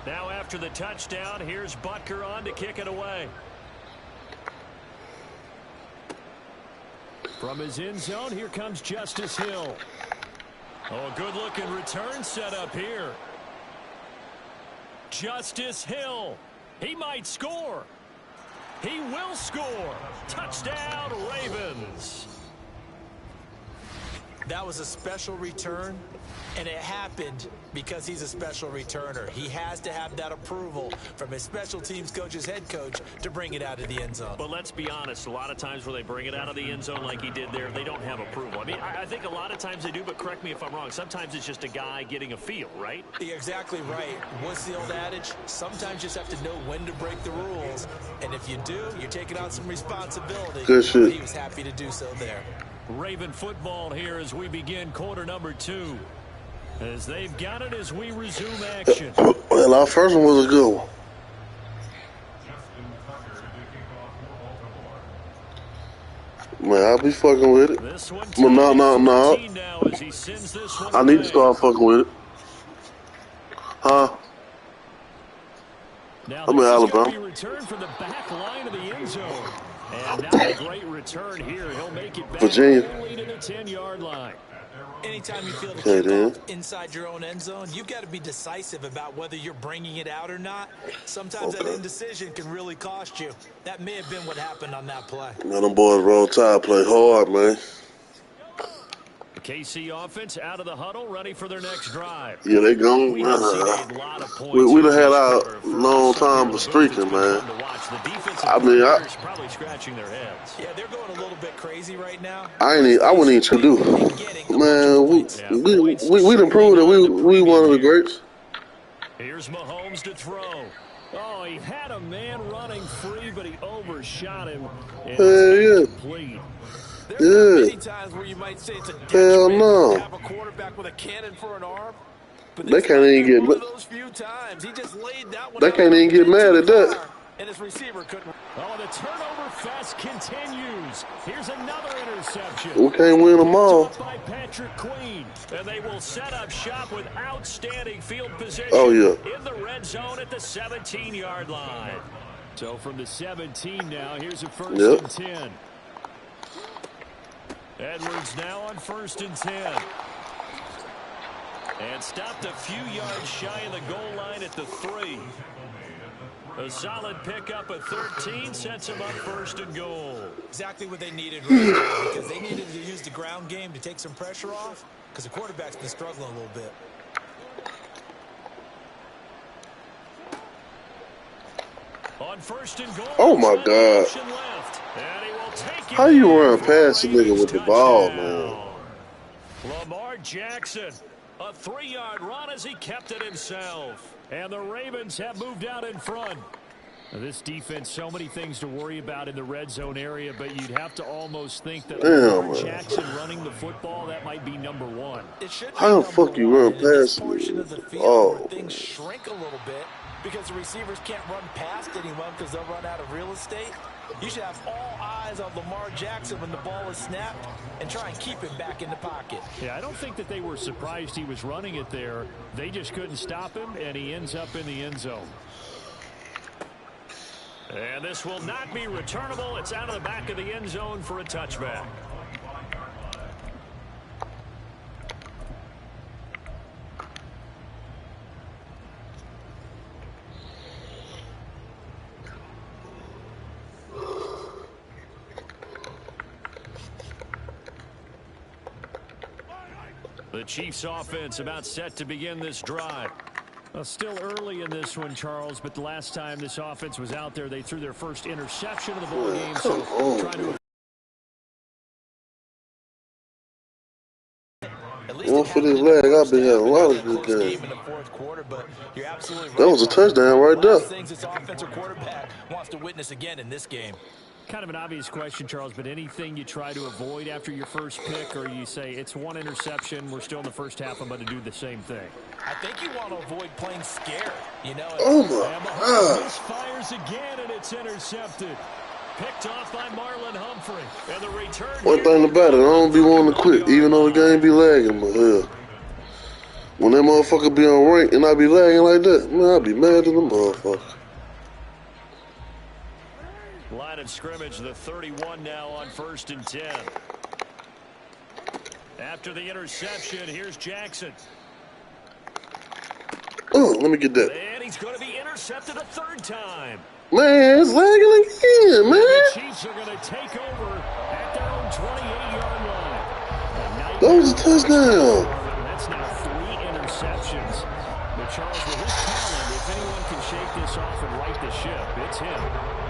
Now after the touchdown, here's Butker on to kick it away. From his end zone, here comes Justice Hill. Oh, good-looking return set up here. Justice Hill. He might score. He will score. Touchdown, Ravens. That was a special return, and it happened because he's a special returner. He has to have that approval from his special teams coach's head coach to bring it out of the end zone. But let's be honest, a lot of times when they bring it out of the end zone like he did there, they don't have approval. I mean, I think a lot of times they do, but correct me if I'm wrong. Sometimes it's just a guy getting a feel, right? You're exactly right. What's the old adage? Sometimes you just have to know when to break the rules. And if you do, you're taking on some responsibility. Good shit. He was happy to do so there. Raven football here as we begin quarter number 2. As they've got it as we resume action. Well, our first one was a good one. Man, I'll be fucking with it. This one Well, no. now as he sends this one I need away. to start fucking with it. Huh? Now I'm in this is Alabama. gonna be returned from the back line of the end zone. And now a great return here. He'll make it back Virginia. only to the 10-yard line. Anytime you feel the Okay, then. kickoff inside your own end zone, you've got to be decisive about whether you're bringing it out or not. Sometimes that indecision can really cost you. That may have been what happened on that play. Man, them boys roll tide, play hard, man. The KC offense out of the huddle, ready for their next drive. Yeah, they gone. We have seen a lot of points We done here had this our quarter. For long some time people, of streaking, it's been man. fun to watch. The defensive I mean, players probably scratching their heads. Yeah, they're going a little bit crazy right now. I wouldn't even try to do. Man, we done proved that we one of the greats. Here's Mahomes to throw. Oh, he had a man running free, but he overshot him. And Hell yeah. complete. There are many times where you might say it's a Hell no. to have a quarterback with a cannon for an arm. But They can't even get one of those few times he just laid that one They out can't even get mad at that. and his receiver couldn't. Oh, the turnover fest continues. Here's another interception. We can't win them all. Picked up by Patrick Queen. And they will set up shop with outstanding field position Oh, yeah. in the red zone at the 17-yard line. So from the 17 now, here's a first Yep. and 10. Edwards now on first and 10. And stopped a few yards shy of the goal line at the 3. A solid pickup of 13 sets him up first and goal. Exactly what they needed right now, because they needed to use the ground game to take some pressure off, because the quarterback's been struggling a little bit. On first and goal. Oh, my God. How you run past a nigga with the ball, man? Lamar Jackson, a 3-yard run as he kept it himself. And the Ravens have moved out in front. Now, this defense, so many things to worry about in the red zone area, but you'd have to almost think that Lamar Jackson running the football, that might be number 1. How the fuck you run past me? Oh, things shrink a little bit because the receivers can't run past anyone because they'll run out of real estate. You should have all eyes on Lamar Jackson when the ball is snapped and try and keep him back in the pocket. Yeah, I don't think that they were surprised he was running it there. They just couldn't stop him, and he ends up in the end zone. And this will not be returnable. It's out of the back of the end zone for a touchback. The Chiefs offense about set to begin this drive. Well, still early in this one, Charles, but the last time this offense was out there, they threw their first interception of the ball game. So trying to... Well, for this leg, I've been having a lot of good games. That was a touchdown right there. Things this offensive quarterback wants to witness again in this game. Kind of an obvious question, Charles, but anything you try to avoid after your first pick, or you say it's one interception, we're still in the first half, I'm going to do the same thing? I think you want to avoid playing scared, you know. Oh, my God. Misfires again, and it's intercepted. Picked off by Marlon Humphrey. And the return. One thing about it, I don't be wanting to quit, even though the game be lagging, but hell. When that motherfucker be on rank and I be lagging like that, man, I be mad at the motherfucker. Line of scrimmage, the 31 now on 1st and 10. After the interception, here's Jackson. Oh, let me get that. And he's going to be intercepted a 3rd time. Man, it's lagging again, man. The Chiefs are going to take over at their own 28-yard line. That was a touchdown. That's now 3 interceptions. But Charles, with his talent, if anyone can shake this off and right the ship, it's him.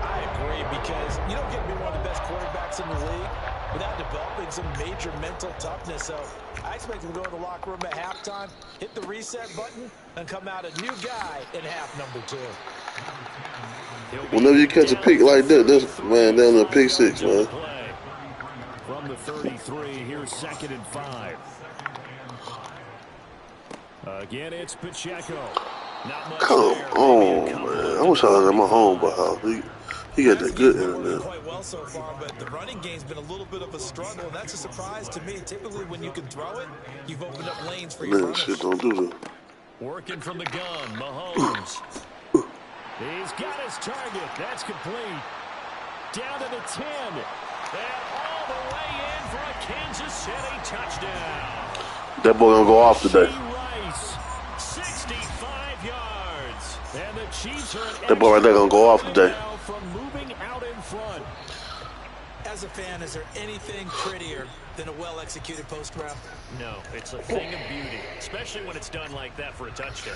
I agree, because you don't get to be one of the best quarterbacks in the league without developing some major mental toughness. So I expect him to go to the locker room at halftime, hit the reset button, and come out a new guy in half number 2. Whenever you catch a pick like that, that's, man, down there, pick 6, man. From the 33, here's 2nd and 5. Again, it's Pacheco. Not much Come there. on, man. I wish I was at my homeboy house. He got that good internet. Quite well so far, but the running game's been a little bit of a struggle, and that's a surprise to me. Typically, when you can throw it, you've opened up lanes for your Man, runners. shit don't do that. Working from the gun, Mahomes. He's got his target. That's complete. Down to the 10. And all the way in for a Kansas City touchdown. That boy gonna go off today. Rice, 65 yards. And the Chiefs are That boy right there gonna go off today. from moving out in front. As a fan, is there anything prettier than a well-executed post route? No, it's a thing of beauty, especially when it's done like that for a touchdown.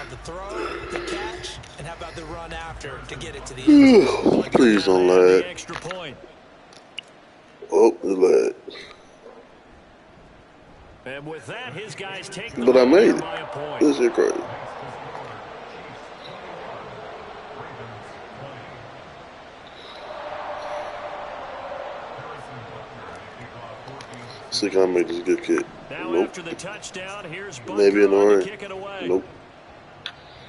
The throw, the catch, and how about the run after to get it to the end zone? Please don't lag. Extra point. Oh, it lagged. And with that, his guys take the But I made by a it. point. This shit crazy. See, can I make this good kick? Now Nope. after the touchdown, here's Maybe in the Butker rain. to kick it away. Nope.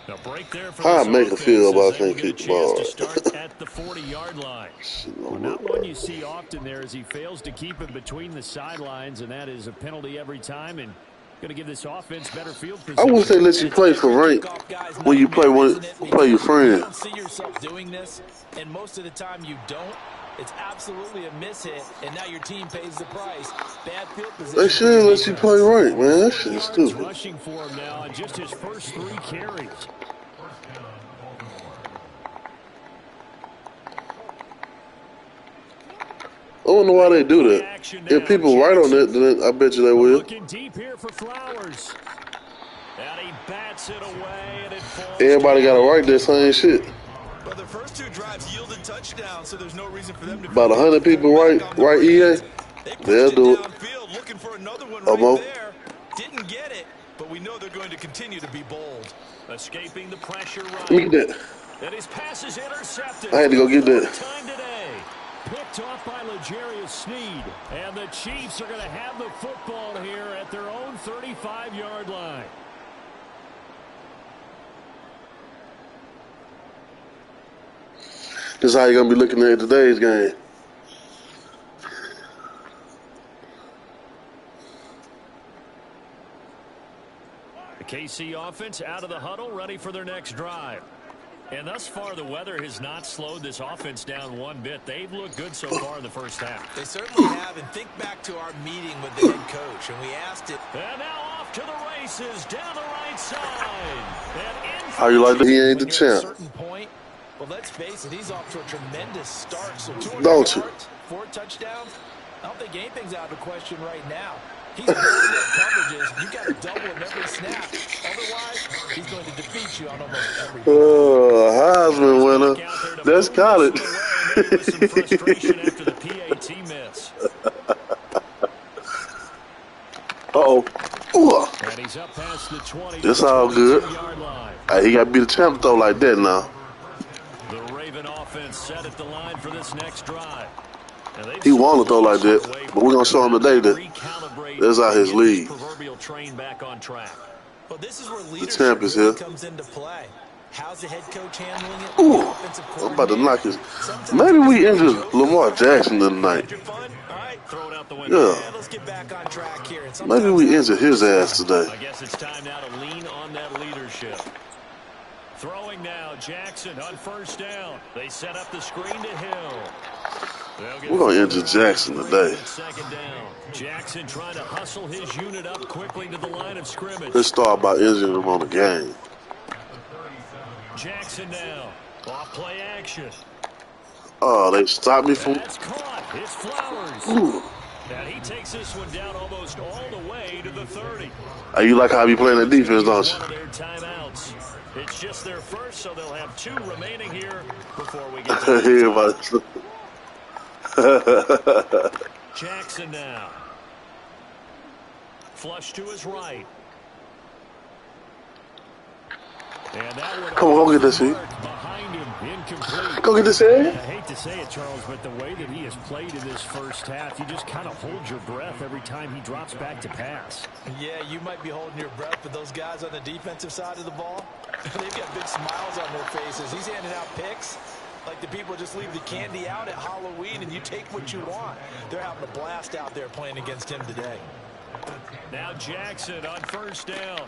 A break there for How I the make a field, but I can't get a kick the chance ball. to start at the 40-yard line. Shit Well, don't not work. one you see often there as he fails to keep it between the sidelines, and that is a penalty every time, and going to give this offense better field I position. wish they let you play for rank when you play your You friend. don't see yourself doing this, and most of the time you don't. It's absolutely a mishit, and now your team pays the price. Bad field position. They should let you play rank, man. That shit is Yards stupid. rushing for him now on just his first 3 carries. I don't know why they do that. If people write on it, then I bet you they will. Looking deep here for Flowers. And he bats it away, and it falls. Everybody got to write that same shit. But the first 2 drives yielded touchdowns, so there's no reason for them to. About 100 people write EA. They'll do it. Downfield, looking for another one Almo. right there. Didn't get it, but we know they're going to continue to be bold. Escaping the pressure right. Let me get that. And his pass is intercepted. I had to go get that. Time today. Picked off by L'Jarius Sneed. And the Chiefs are going to have the football here at their own 35-yard line. This is how you're going to be looking at today's game. The KC offense out of the huddle, ready for their next drive. And thus far, the weather has not slowed this offense down one bit. They've looked good so far in the first half. They certainly have, and think back to our meeting with the head coach, and we asked it. And now off to the races, down the right side. And in How you like that? He ain't the When you're at a champ. certain point, well, let's face it, he's off to a tremendous start. So 200 Don't you? yards, 4 touchdowns. I don't think anything's out of the question right now. He's building up coverages. You got to double him every snap. Otherwise, he's going to defeat you on almost every play. Heisman winner. That's college. with some frustration after the PAT miss. Uh-oh. Ooh. And he's up past the 20. It's all good. 22-yard line. Hey, he got to be the champ though like that now. The Raven offense set at the line for this next drive. He want to throw like that, but we're going to show him today that that's out his league. Proverbial train back on track. Well, this is where champ leadership is really here. comes into play. How's the head coach handling it? Ooh, I'm about to knock his. Maybe we injured Lamar Jackson tonight. Yeah. Let's get back on track here. Maybe we injured his ass today. I guess it's time now to lean on that leadership. Throwing now, Jackson on first down. They set up the screen to Hill. We're going to injure Jackson today. Second down. Jackson trying to hustle his unit up quickly to the line of scrimmage. Let's start by injuring him on the game. Jackson now. Off play action. Oh, they stopped me from. That's caught. It's Flowers. Ooh. And he takes this one down almost all the way to the 30. Hey, you like how you playing that defense, don't you? One of their timeouts. It's just their first, so they'll have 2 remaining here before we get to Jackson now. Flush to his right. And that one Come on, go get this heat. Behind him, incomplete. Go get this head. I hate to say it, Charles, but the way that he has played in this first half, you just kind of hold your breath every time he drops back to pass. Yeah, you might be holding your breath, but those guys on the defensive side of the ball, they've got big smiles on their faces. He's handing out picks like the people just leave the candy out at Halloween and you take what you want. They're having a blast out there playing against him today. Now Jackson on first down.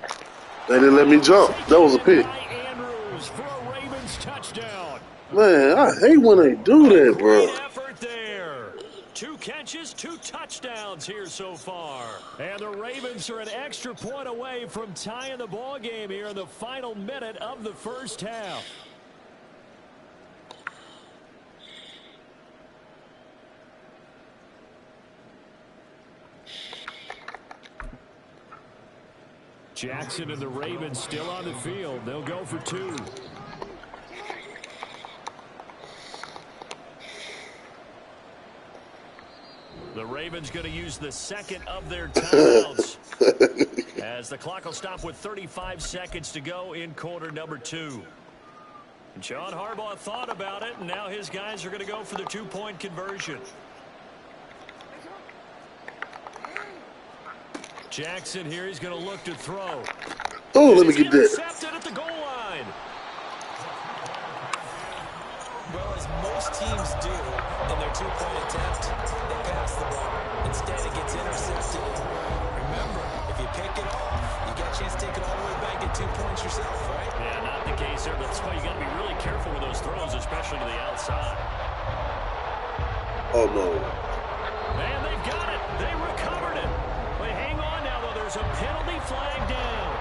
They didn't let me jump. That was a pick. Andrews for a Ravens touchdown. Man, I hate when they do that, bro. Great effort there. 2 catches, 2 touchdowns here so far. And the Ravens are an extra point away from tying the ball game here in the final minute of the first half. Jackson and the Ravens still on the field. They'll go for 2. The Ravens going to use the second of their timeouts as the clock will stop with 35 seconds to go in quarter number 2. And John Harbaugh thought about it, and now his guys are going to go for the 2-point conversion. Jackson here, he's going to look to throw. Oh, let me get that. Intercepted at the goal line. Well, as most teams do in their 2-point attempt, they pass the ball. Instead, it gets intercepted. Remember, if you pick it off, you get a chance to take it all the way back, get 2 points yourself, right? Yeah, not the case there. That's why you got to be really careful with those throws, especially to the outside. Oh, no. And they've got it. They recovered it. But hang on now, though. There's a penalty flag down.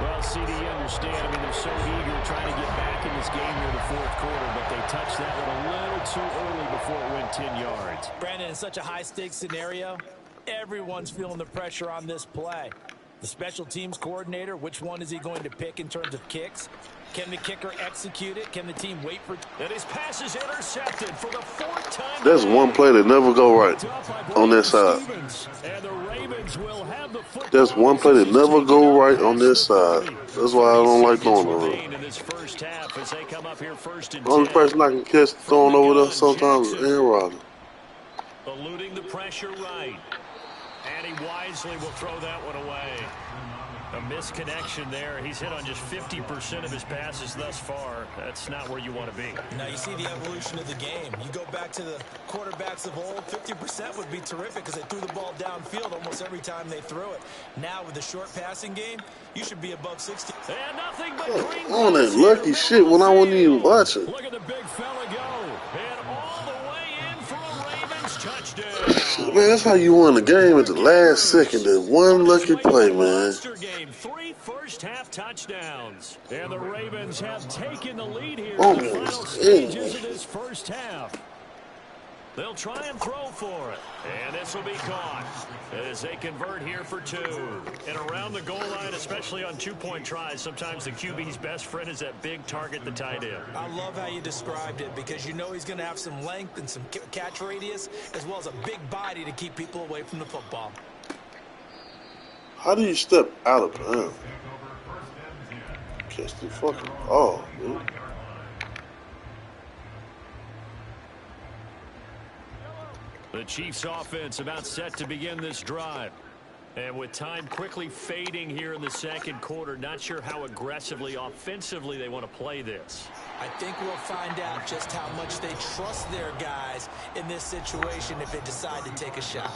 Well, CD, you understand. I mean, they're so eager trying to get back in this game here in the fourth quarter, but they touched that one a little too early before it went 10 yards. Brandon, in such a high-stakes scenario, everyone's feeling the pressure on this play. The special teams coordinator, which one is he going to pick in terms of kicks? Can the kicker execute it? Can the team wait for... And his pass is intercepted for the 4th time. There's one play that never go right on this side. And the Ravens will have the football. There's one play that never go right on this side. That's why I don't like going over there. In this first half as they come up here first and The only 10. person I can catch throwing over there sometimes is Aaron Rodgers. Eluding the pressure right. And he wisely will throw that one away. A misconnection there. He's hit on just 50% of his passes thus far. That's not where you want to be. Now you see the evolution of the game. You go back to the quarterbacks of old, 50% would be terrific because they threw the ball downfield almost every time they threw it. Now with the short passing game, you should be above 60. And nothing but green. On that lucky shit when I wasn't even watching. Look at the big fella go. And all the way in for a Ravens touchdown. Man, that's how you won the game at the last second. That one lucky play, man. 3 first-half touchdowns. And the Ravens have taken the lead here Oh, in the final stages of this first half. They'll try and throw for it. And this will be caught as they convert here for 2. And around the goal line, especially on 2-point tries, sometimes the QB's best friend is that big target, the tight end. I love how you described it because you know he's going to have some length and some catch radius as well as a big body to keep people away from the football. How do you step out of bounds? Catch the fucking ball, dude. The Chiefs offense about set to begin this drive. And with time quickly fading here in the second quarter, not sure how aggressively, offensively they want to play this. I think we'll find out just how much they trust their guys in this situation if they decide to take a shot.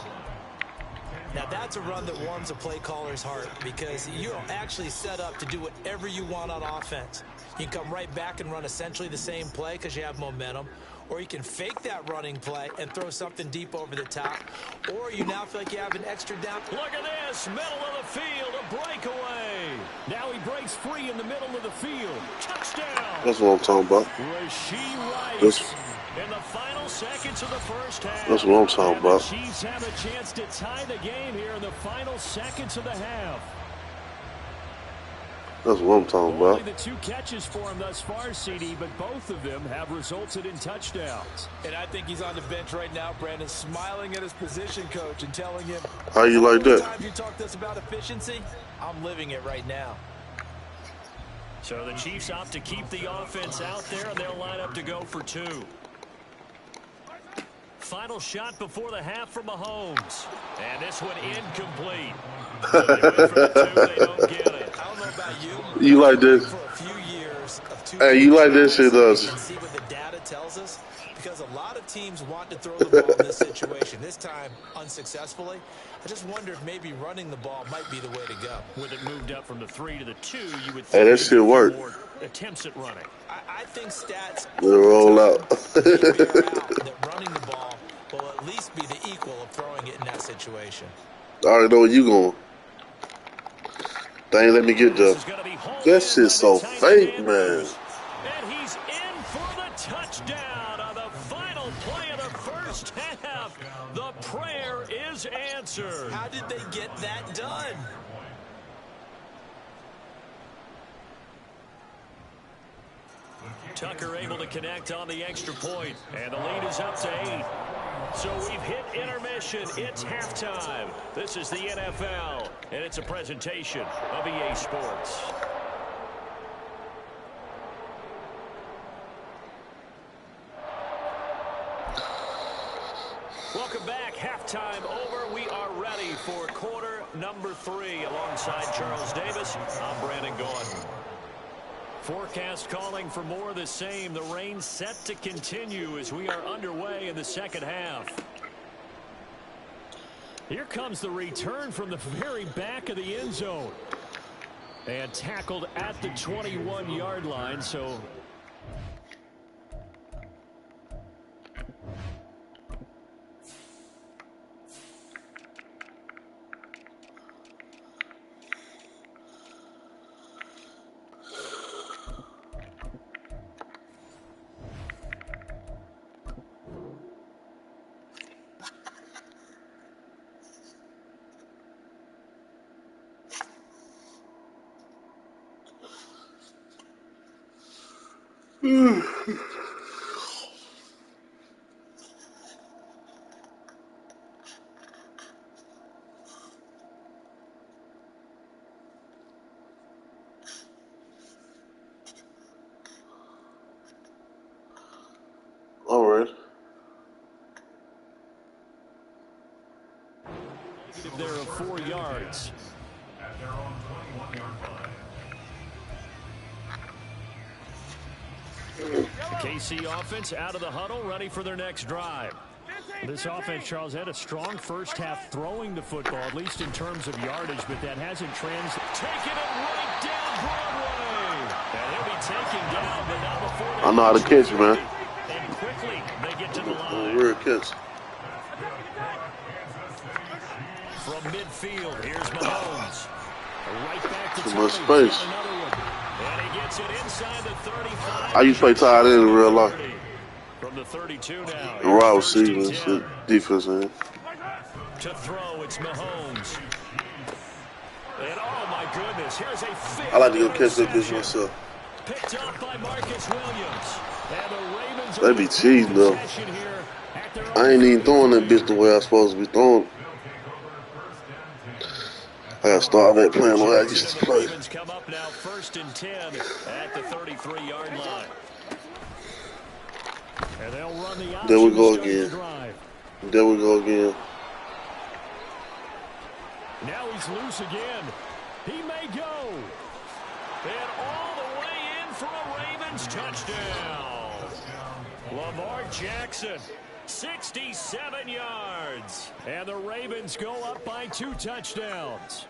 Now, that's a run that warms a play caller's heart because you're actually set up to do whatever you want on offense. You can come right back and run essentially the same play because you have momentum, or you can fake that running play and throw something deep over the top, or you now feel like you have an extra down. Look at this, middle of the field, a breakaway. Now he breaks free in the middle of the field. Touchdown. That's what I'm talking about. Rashee Rice. In the final seconds of the first half. That's what I'm talking about. The Chiefs have a chance to tie the game here in the final seconds of the half. That's what I'm talking about. Only the 2 catches for him thus far, CD, but both of them have resulted in touchdowns. And I think he's on the bench right now, Brandon, smiling at his position coach and telling him, how you like that? Time you talk to us about efficiency, I'm living it right now. So the Chiefs opt to keep the offense out there, and they'll line up to go for 2. Final shot before the half from Mahomes. And this one incomplete. So they went for the 2, they don't get it. I don't know about you. You like this? For a few years of 2 hey, you like this shit, does? See what the data tells us? Because a lot of teams want to throw the ball in this situation. This time, unsuccessfully. I just wonder if maybe running the ball might be the way to go. With it moved up from the 3 to the 2, you would think hey, that shit work. Attempts at running. I think stats will roll out. that running the ball will at least be the equal of throwing it in that situation. I already know where you going. They ain't let me get there. That shit's so fake, man. And he's in for the touchdown on the final play of the first half. The prayer is answered. How did they get that done? Tucker able to connect on the extra point, and the lead is up to 8. So we've hit intermission. It's halftime. This is the NFL, and it's a presentation of EA Sports. Welcome back. Halftime over. We are ready for quarter number 3. Alongside Charles Davis, I'm Brandon Gaudin. Forecast calling for more of the same. The rain set to continue as we are underway in the second half. Here comes the return from the very back of the end zone. And tackled at the 21-yard line, so... All right. There are 4 yards. At their own 21-yard line. KC offense out of the huddle, ready for their next drive. This offense, Charles, had a strong first half throwing the football, at least in terms of yardage, but that hasn't translated. Taking it right down Broadway. And he'll be taken down, but not before. I know how to catch, man. And quickly, they get to the line. Real catch. From midfield, here's Mahomes. Right back to too much space. And he gets it inside the 35. I used to play tight end in real life. From the 32 now. The wide receiver, shit, defense, man. To throw, it's Mahomes. And oh my goodness, here's a I like to go catch that bitch myself. Picked up by Marcus Williams. And the Ravens They be cheating though. I ain't even throwing that bitch the way I'm supposed to be throwing. I gotta start back playing the way I used to play. Ravens come up now 1st and 10 at the 33-yard line. And they'll run the option. There we go to start the again. drive. There we go again. Now he's loose again. He may go. And all the way in for a Ravens touchdown. Lamar Jackson, 67 yards. And the Ravens go up by 2 touchdowns.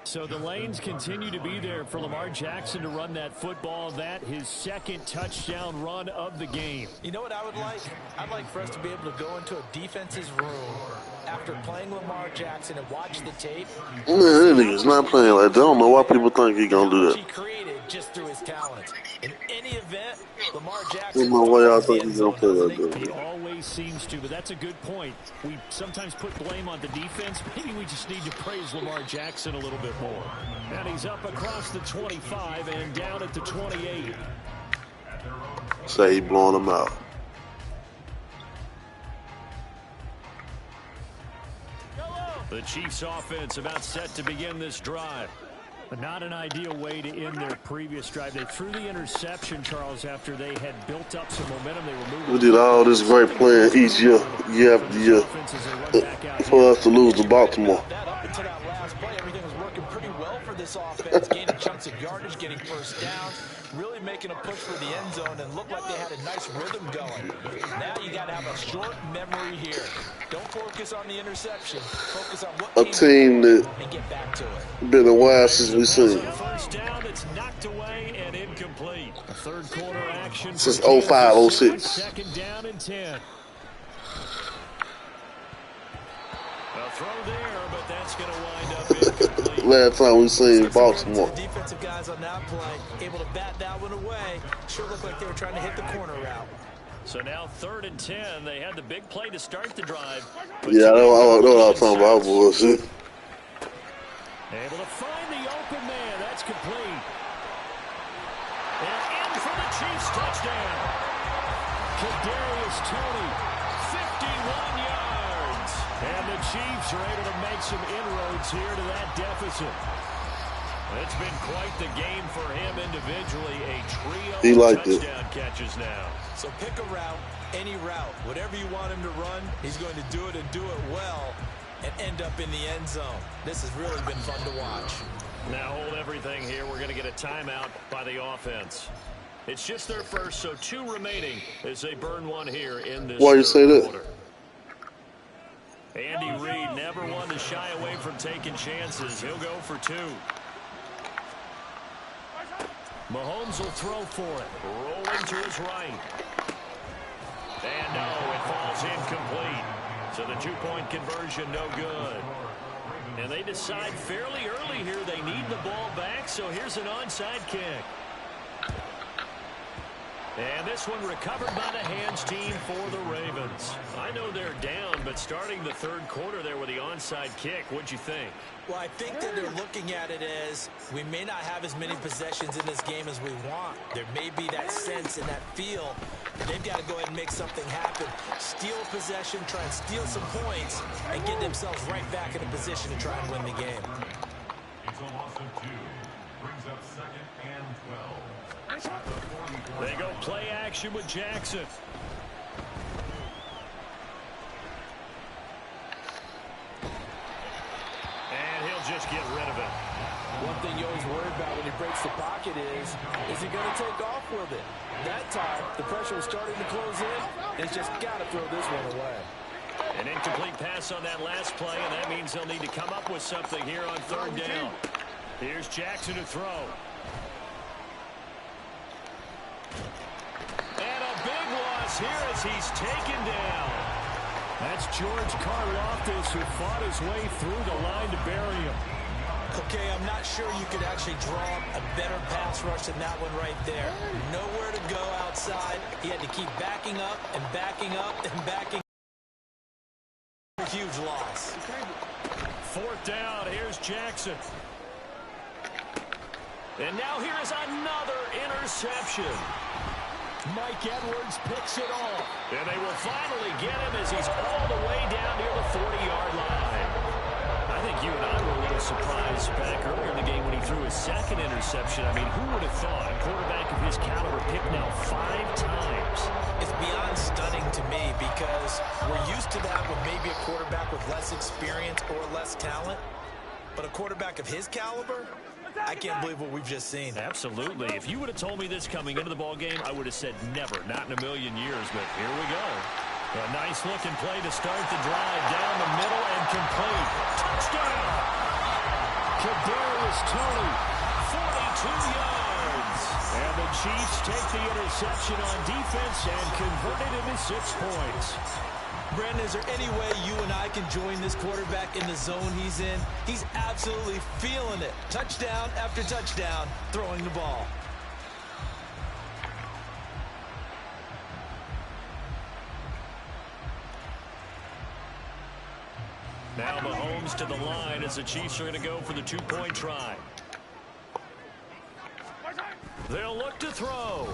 So the lanes continue to be there for Lamar Jackson to run that football. That his second touchdown run of the game. You know what I would like? I'd like for us to be able to go into a defense's room after playing Lamar Jackson and watch the tape. Man, that nigga's not playing like that. I don't know why people think he's going to do that. He created just through his talent. In any event, Lamar I Jackson... don't know why y'all think he's going to play like that. He always seems to, but that's a good point. We sometimes put blame on the defense. Maybe we just need to praise Lamar Jackson a little bit more. And he's up across the 25 and down at the 28. Say he blowing them out. The Chiefs offense about set to begin this drive. But not an ideal way to end their previous drive. They threw the interception, Charles, after they had built up some momentum. They were moving. We did all this great playing each year after year, for us to lose to Baltimore. Up until that last play, everything was working pretty well for this offense, gaining chunks of yardage, getting first downs, really making a push for the end zone, and looked like they had a nice rhythm going. Now you got to have a short memory here. Don't focus on the interception. Focus on what A team that and get back to it. been a while since we seen it. First down, it's knocked away and incomplete. Third quarter action Since 05, 06. Second down and 10. A throw there, but that's going to wind up incomplete. Last time we seen Baltimore. The defensive guys on that play able to bat that one away. Sure looked like they were trying to hit the corner route. So now 3rd and 10. They had the big play to start the drive. Yeah, I know what I was talking about. Bullshit. Able to find the open man. That's complete. And in for the Chiefs touchdown. Kadarius Toney, 51 yards. And the Chiefs are able to make some inroads here to that deficit. It's been quite the game for him individually. A trio of touchdown catches now. So pick a route, any route. Whatever you want him to run, he's going to do it and do it well and end up in the end zone. This has really been fun to watch. Now hold everything here. We're going to get a timeout by the offense. It's just their first, so 2 remaining as they burn one here in this Why you say that? quarter. Andy Reid never one to shy away from taking chances. He'll go for 2. Mahomes will throw for it. Rolling to his right. And no, it falls incomplete. So the 2-point conversion no good. And they decide fairly early here they need the ball back, so here's an onside kick. And this one recovered by the hands team for the Ravens. I know they're down, but starting the 3rd quarter there with the onside kick, what'd you think? Well, I think that they're looking at it as we may not have as many possessions in this game as we want. There may be that sense and that feel. And they've got to go ahead and make something happen. Steal a possession, try and steal some points, and get themselves right back in a position to try and win the game. It's a loss of 2. Brings up 2nd and 12. They go play action with Jackson. And he'll just get rid of it. One thing you always worry about when he breaks the pocket is he going to take off with it? That time, the pressure was starting to close in, and he's just got to throw this one away. An incomplete pass on that last play, and that means they'll need to come up with something here on 3rd down. Here's Jackson to throw. And a big loss here as he's taken down. That's George Karlaftis who fought his way through the line to bury him. Okay, I'm not sure you could actually draw a better pass rush than that one right there. Nowhere to go outside. He had to keep backing up and backing up and backing up. A huge loss. 4th down, here's Jackson. And now here's another interception. Mike Edwards picks it off. And they will finally get him as he's all the way down near the 40-yard line. I think you and I were a little surprised back earlier in the game when he threw his 2nd interception. I mean, who would have thought a quarterback of his caliber picked now 5 times? It's beyond stunning to me because we're used to that with maybe a quarterback with less experience or less talent. But a quarterback of his caliber, I can't believe what we've just seen. Absolutely. If you would have told me this coming into the ball game, I would have said never, not in a million years. But here we go. A nice-looking play to start the drive down the middle and complete. Touchdown! Kadarius Toney, 42 yards. And the Chiefs take the interception on defense and convert it into 6 points. Brandon, is there any way you and I can join this quarterback in the zone he's in? He's absolutely feeling it. Touchdown after touchdown, throwing the ball. Now Mahomes to the line as the Chiefs are going to go for the 2-point try. They'll look to throw.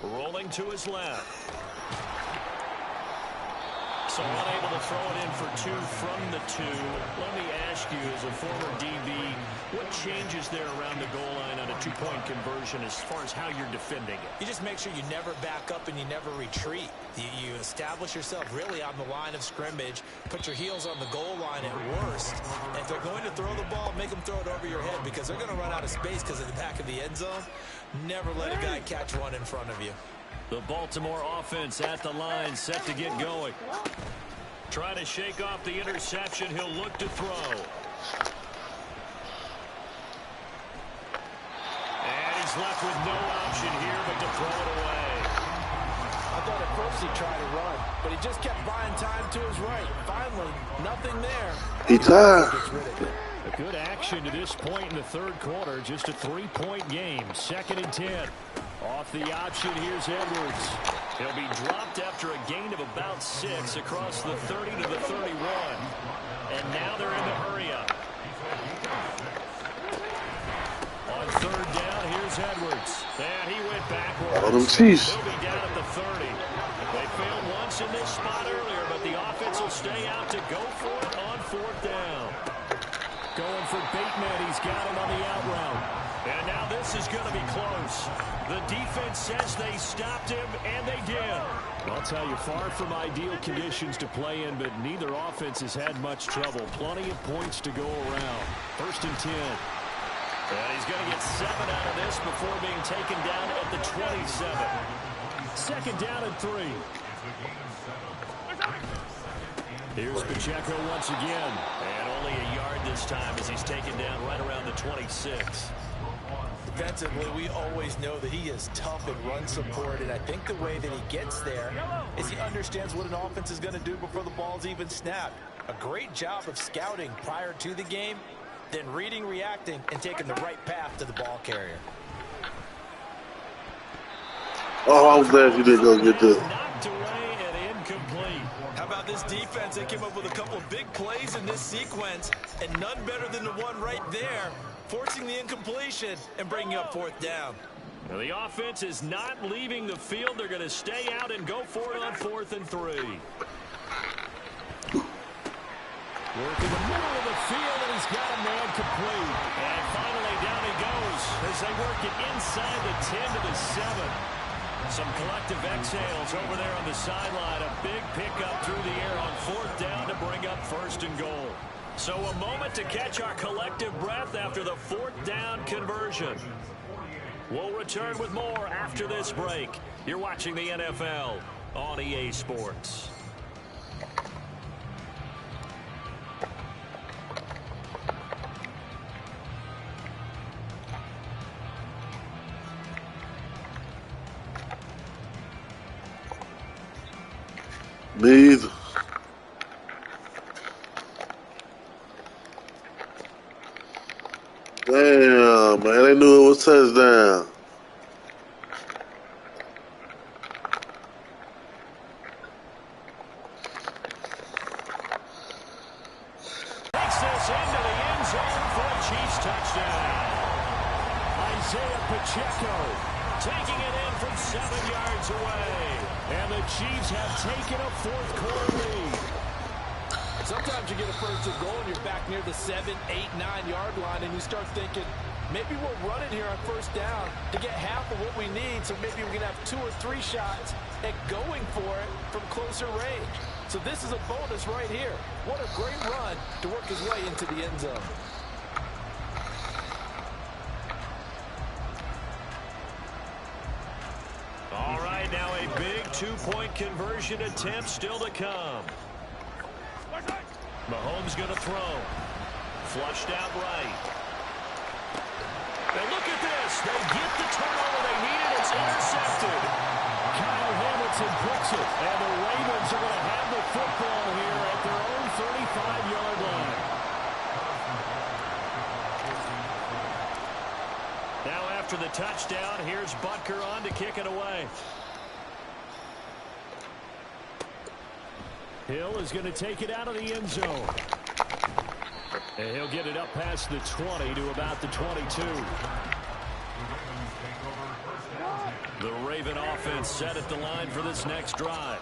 Rolling to his left. So unable to throw it in for 2 from the 2. Let me ask you, as a former DB, what changes there around the goal line on a 2-point conversion as far as how you're defending it? You just make sure you never back up and you never retreat. You establish yourself really on the line of scrimmage, put your heels on the goal line at worst. And if they're going to throw the ball, make them throw it over your head because they're going to run out of space because of the back of the end zone. Never let a guy catch one in front of you. The Baltimore offense at the line, set to get going. Trying to shake off the interception. He'll look to throw. And he's left with no option here but to throw it away. I thought at first he tried to run, but he just kept buying time to his right. Finally, nothing there. He tied. A good action to this point in the 3rd quarter. Just a 3-point game. 2nd and 10. Off the option, here's Edwards. He'll be dropped after a gain of about 6 across the 30 to the 31. And now they're in the hurry up. On 3rd down, here's Edwards. And he went backwards. All them Chiefs. He'll be down at the 30. They failed once in this spot earlier, but the offense will stay out to go for it on 4th down. Going for Bateman. He's got him on the out route. And now this is going to be close. The defense says they stopped him, and they did. I'll tell you, far from ideal conditions to play in, but neither offense has had much trouble. Plenty of points to go around. 1st and 10. And he's going to get 7 out of this before being taken down at the 27. 2nd down and 3. Here's Pacheco once again. And only a yard this time as he's taken down right around the 26. Defensively, we always know that he is tough in run support, and I think the way that he gets there is he understands what an offense is going to do before the ball's even snapped. A great job of scouting prior to the game, then reading, reacting, and taking the right path to the ball carrier. Oh, I was glad you didn't go get this. Knocked away and incomplete. How about this defense? They came up with a couple of big plays in this sequence, and none better than the one right there, forcing the incompletion and bringing up 4th down. Now the offense is not leaving the field. They're going to stay out and go for it on 4th and 3. Working the middle of the field, and he's got a man complete. And finally down he goes as they work it inside the 10 to the 7. Some collective exhales over there on the sideline. A big pickup through the air on 4th down to bring up 1st and goal. So a moment to catch our collective breath after the 4th down conversion. We'll return with more after this break. You're watching the NFL on EA Sports. Neither. Damn, man, they knew it was touchdown. Takes this into the end zone for a Chiefs touchdown. Isaiah Pacheco taking it in from 7 yards away. And the Chiefs have taken a 4th quarter lead. Sometimes you get a 1st and goal and you're back near the 7, 8, 9-yard line, and you start thinking, maybe we'll run it here on 1st down to get half of what we need, so maybe we can have 2 or 3 shots at going for it from closer range. So this is a bonus right here. What a great run to work his way into the end zone. All right, now a big two-point conversion attempt still to come. Mahomes going to throw. Flushed out right. And look at this. They get the turnover they needed. It's intercepted. Kyle Hamilton picks it. And the Ravens are going to have the football here at their own 35-yard line. Now after the touchdown, here's Butker on to kick it away. Hill is going to take it out of the end zone. And he'll get it up past the 20 to about the 22. The Raven offense set at the line for this next drive.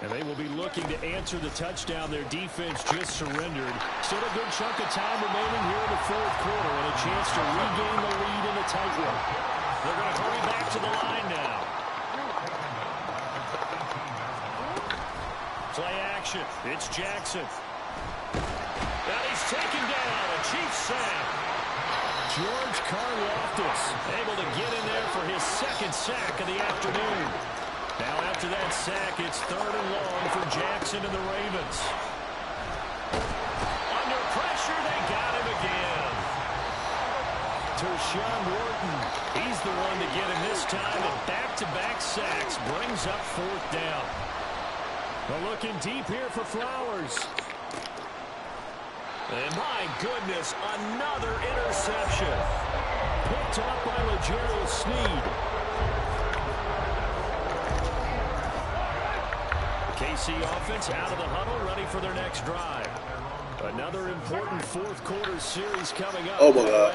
And they will be looking to answer the touchdown their defense just surrendered. Still a good chunk of time remaining here in the fourth quarter and a chance to regain the lead in the tightrope. They're going to hurry back to the line now. Play action. It's Jackson. And he's taken down. A Chiefs sack. George Karlaftis able to get in there for his second sack of the afternoon. Now after that sack, it's 3rd and long for Jackson and the Ravens. Under pressure, they got him again. Tershawn Wharton, he's the one to get him this time. And back-to-back sacks brings up 4th down. Well, looking deep here for Flowers. And my goodness, another interception. Picked up by L'Jarius Sneed. KC offense out of the huddle, ready for their next drive. Another important fourth quarter series coming up. Oh my God.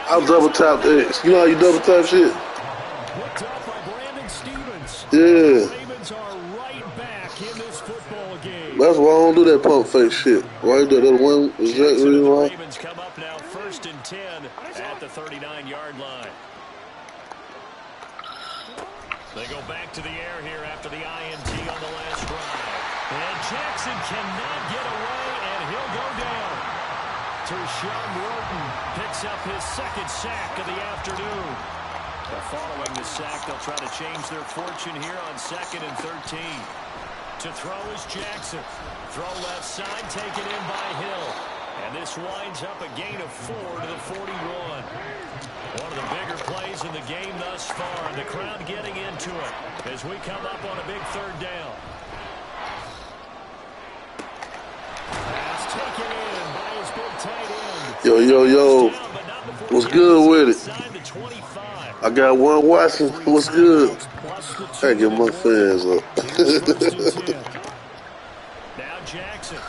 I'll double tap X. You know how you double tap shit? Picked up by Brandon Stevens. Yeah. The Ravens are right back in this football game. That's why I don't do that pump fake shit. Why you do that? One is that reason why? The Ravens come up now 1st and 10 at the 39-yard line. They go back to the air here after the INT on the last drive. And Jackson cannot get away, and he'll go down. Tershawn Wharton picks up his second sack of the afternoon. Following the sack, they'll try to change their fortune here on 2nd and 13. To throw is Jackson. Throw left side, taken in by Hill. And this winds up a gain of 4 to the 41. One of the bigger plays in the game thus far. And the crowd getting into it as we come up on a big 3rd down. Pass taken in by his big tight end. Yo. What's good with it? I got one watching. What's good? I get my fans up. Now Jackson.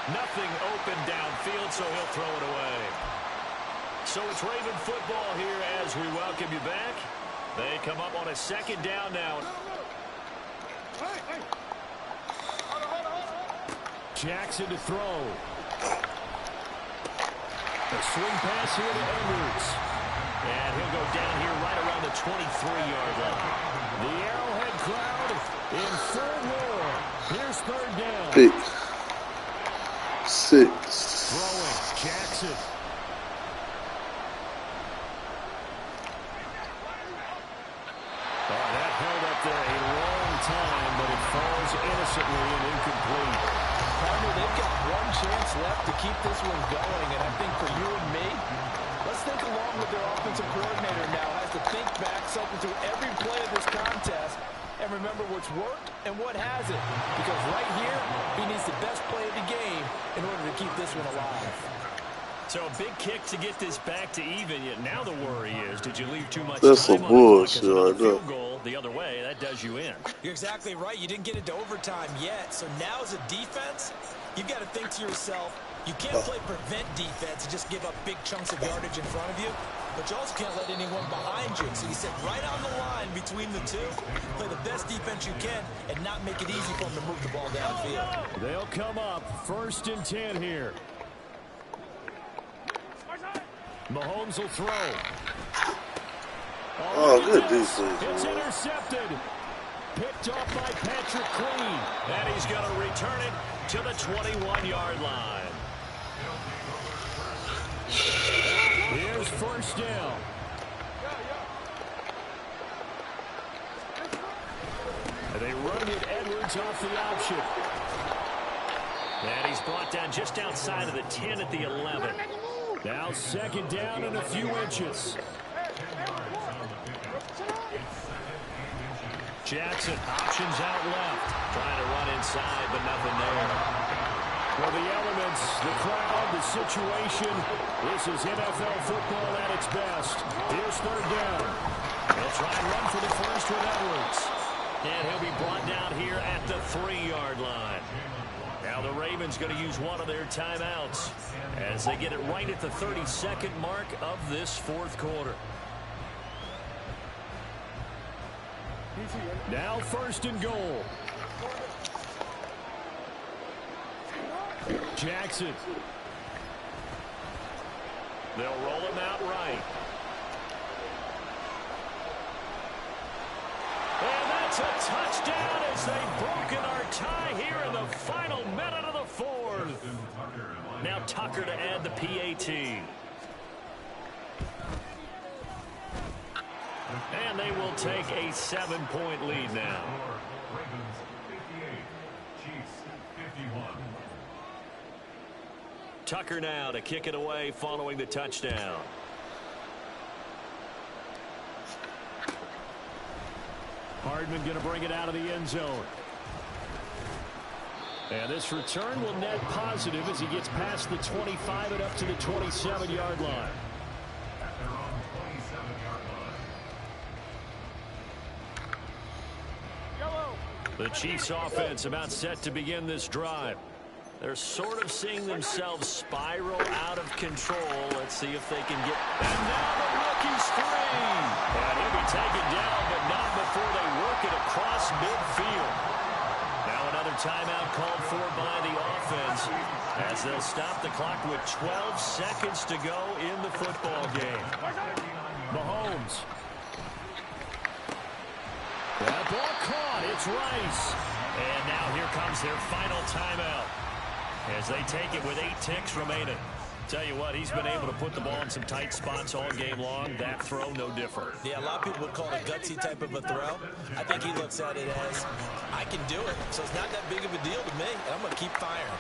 Nothing open downfield, so he'll throw it away. So it's Raven football here as we welcome you back. They come up on a 2nd down now. Jackson to throw. A swing pass here to Edwards. And he'll go down here right around the 23-yard line. The Arrowhead crowd in full roar. Here's 3rd down. Pick 6. Throwing, Jackson. Oh, that held up there a long time, but it falls innocently and incomplete. Partner, they've got one chance left to keep this one going, and I think for you and me, let's think along with their offensive coordinator now. Has to think back, cycle through every play of this contest, and remember what's worked and what hasn't. Because right here, he needs the best play of the game in order to keep this one alive. So a big kick to get this back to even. Yet now the worry is, did you leave too much That's time some on the clock? bullshit right there. Field goal the other way, that does you in. You're exactly right. You didn't get into overtime yet. So now as a defense, you've got to think to yourself, you can't play prevent defense and just give up big chunks of yardage in front of you. But you also can't let anyone behind you. So you sit right on the line between the two, play the best defense you can, and not make it easy for them to move the ball downfield. They'll come up 1st and 10 here. Mahomes will throw. Oh, good defense, It's man. intercepted. Picked off by Patrick Queen. And he's going to return it to the 21-yard line. Here's first down. And they run with Edwards off the option. And he's brought down just outside of the 10 at the 11. Now second down and a few inches. Jackson options out left. Trying to run inside, but nothing there. Well, the elements, the crowd, the situation. This is NFL football at its best. Here's third down. They'll try and run for the first with Edwards. And he'll be brought down here at the 3-yard line. Now the Ravens going to use one of their timeouts as they get it right at the 32nd mark of this fourth quarter. Now first and goal. Jackson. They'll roll him out right. And that's a touchdown as they've broken our tie here in the final minute of the fourth. Now Tucker to add the PAT. And they will take a 7-point lead now. Ravens 58, Chiefs 51. Tucker now to kick it away following the touchdown. Hardman going to bring it out of the end zone. And this return will net positive as he gets past the 25 and up to the 27-yard line. At their own 27-yard line. The Chiefs offense about set to begin this drive. They're sort of seeing themselves spiral out of control. Let's see if they can get... And now the rookie screen. And he'll be taken down, but not before they work it across midfield. Now another timeout called for by the offense as they'll stop the clock with 12 seconds to go in the football game. Mahomes. That ball caught. It's Rice. And now here comes their final timeout as they take it with 8 ticks remaining. Tell you what, he's been able to put the ball in some tight spots all game long. That throw, no different. Yeah, a lot of people would call it a gutsy type of a throw. I think he looks at it as, I can do it, so it's not that big of a deal to me, and I'm going to keep firing.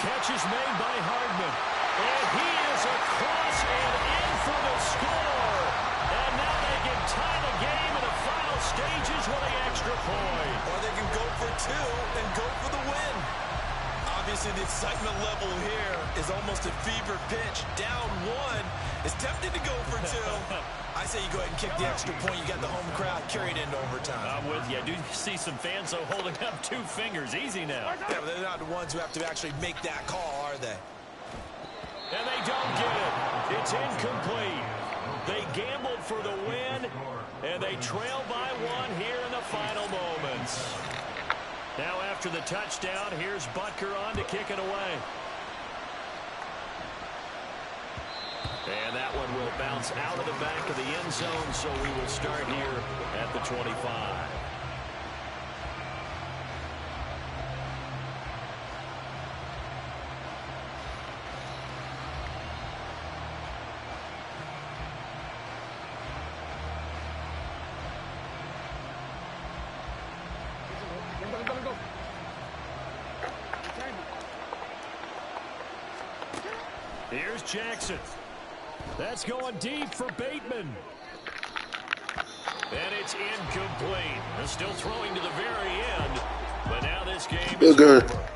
Catch is made by Hardman. And he is across and in for the score. And now they can tie the game in the final stages with the extra point. Or they can go for 2 and go for the win. Obviously, the excitement level here is almost a fever pitch. Down 1 is tempted to go for 2. I say you go ahead and kick the extra point. You got the home crowd carried into overtime. I'm with you. I do see some fans, though, holding up 2 fingers. Easy now. Yeah, but they're not the ones who have to actually make that call, are they? And they don't get it. It's incomplete. They gambled for the win, and they trail by 1 here in the final moments. Now after the touchdown, here's Butker on to kick it away. And that one will bounce out of the back of the end zone, so we will start here at the 25. Here's Jackson. That's going deep for Bateman. And it's incomplete. They're still throwing to the very end. But now this game is over.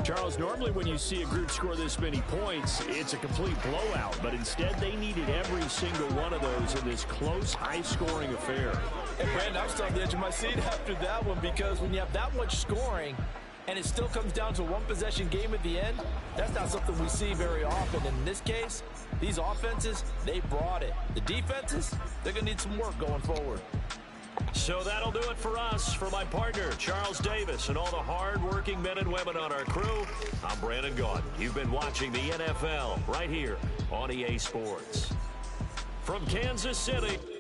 Charles, normally when you see a group score this many points, it's a complete blowout. But instead, they needed every single one of those in this close, high-scoring affair. And Brandon, I'm still on the edge of my seat after that one because when you have that much scoring and it still comes down to a one-possession game at the end, that's not something we see very often. And in this case, these offenses, they brought it. The defenses, they're going to need some work going forward. So that'll do it for us. For my partner, Charles Davis, and all the hard-working men and women on our crew, I'm Brandon Gaudin. You've been watching the NFL right here on EA Sports. From Kansas City.